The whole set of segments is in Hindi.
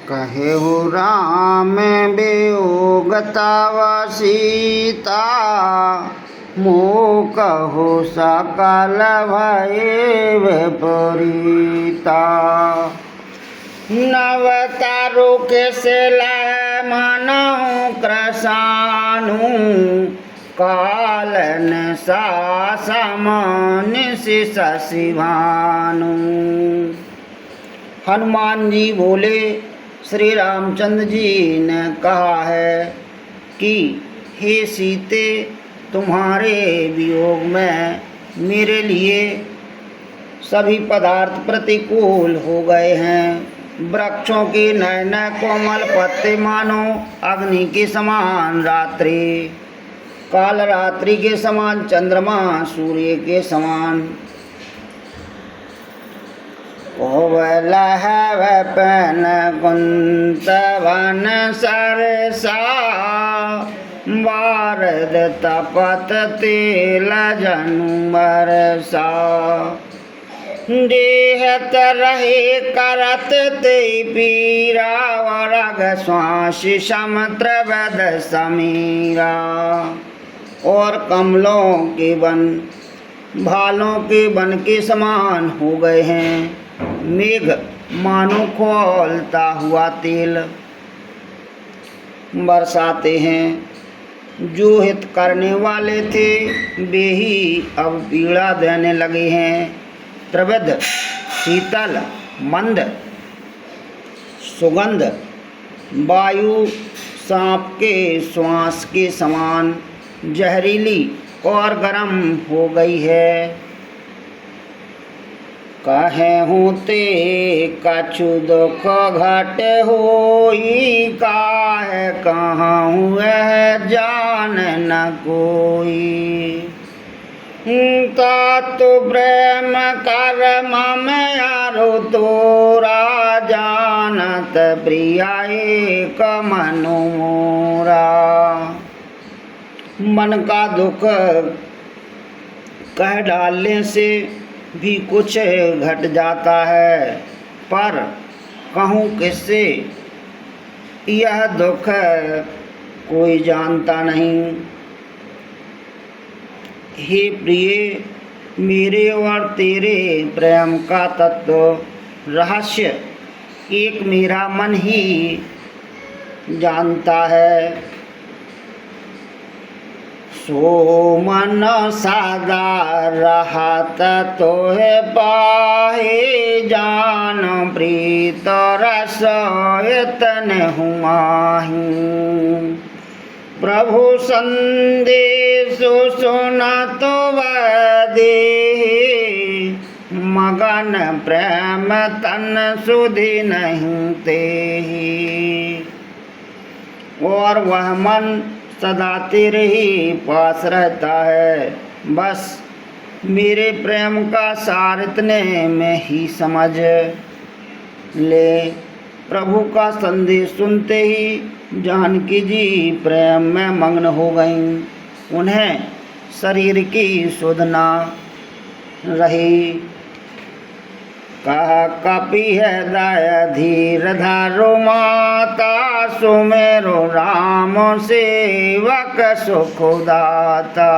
कहेहु राम वियोग तव सीता, मोह कहु सकल भय विपरीता। नव तारु के सिलय मनहु कृशानु, कालन सा समान शशि भानु। हनुमान जी बोले, श्री रामचंद्र जी ने कहा है कि हे सीते, तुम्हारे वियोग में मेरे लिए सभी पदार्थ प्रतिकूल हो गए हैं। वृक्षों के नए नए कोमल पत्ते मानो अग्नि के समान रात्रि, काल रात्रि के समान चंद्रमा सूर्य के समान। लहव पन कुंत वन सरसा, वारद तपत तेल जनु बरसा। देहत रहे करत ते पीरा, वरग श्वास समुद्र वद समीरा। और कमलों के वन भालों के वन के समान हो गए हैं। मेघ मानो खोलता हुआ तेल बरसाते हैं। जो हित करने वाले थे वे ही अब पीड़ा देने लगे हैं। त्रिविध शीतल मंद सुगंध वायु सांप के श्वास के समान जहरीली और गर्म हो गई है। कहेहु ते कछु दुख घट होई, काहे कहूँ वह जान न कोई। तातु प्रेम कर मम यारो तोरा, जानत प्रिया एक मनु मोरा। मन का दुख कह डालने से भी कुछ घट जाता है, पर कहूँ किससे यह दुख कोई जानता नहीं। हे प्रिय, मेरे और तेरे प्रेम का तत्व रहस्य एक मेरा मन ही जानता है। सो मन सादा रहत तोहे पाहे, जान प्रीत रस इतन हुमाही। प्रभु संदेश सुनत देहि, मगन प्रेम तन सुधि नहीं तेहि। और वह मन सदा तेरे ही पास रहता है। बस मेरे प्रेम का सार इतने में ही समझ ले। प्रभु का संदेश सुनते ही जानकी जी प्रेम में मग्न हो गईं। उन्हें शरीर की सुध न रही। कह कपि हृदय धीर धरो माता, सुमेरो राम सेवक सुख दाता।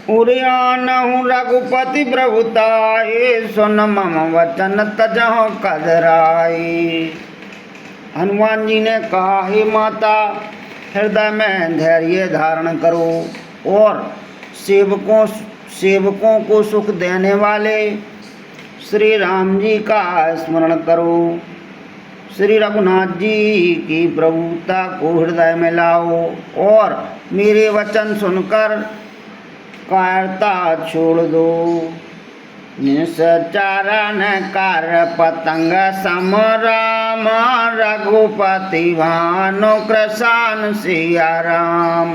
उरियानहु रघुपति प्रभुताए, सुन मम वचन तजहु कदराई। हनुमान जी ने कहा, हे माता, हृदय में धैर्य धारण करो और सेवकों को सुख देने वाले श्री राम जी का स्मरण करो। श्री रघुनाथ जी की प्रभुता को हृदय में लाओ और मेरे वचन सुनकर कायरता छोड़ दो। निश्चरण कर पतंग सम राम, रघुपति भानु कृशान सिया राम।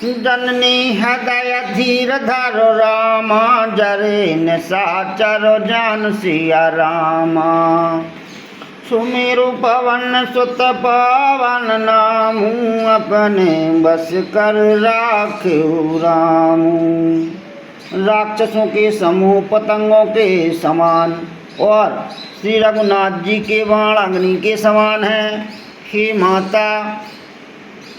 जननी हृदय धीर धरो राम, जरे निशाचर जान सिया राम। सुमेरु पवन सुत पावन नामू, अपने बस कर राखियो रामू। राक्षसों के समूह पतंगों के समान और श्री रघुनाथ जी के बाण अग्नि के समान हैं। हे माता,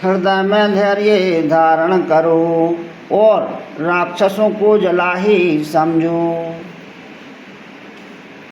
हृदय में धैर्य धारण करो और राक्षसों को जला ही समझो।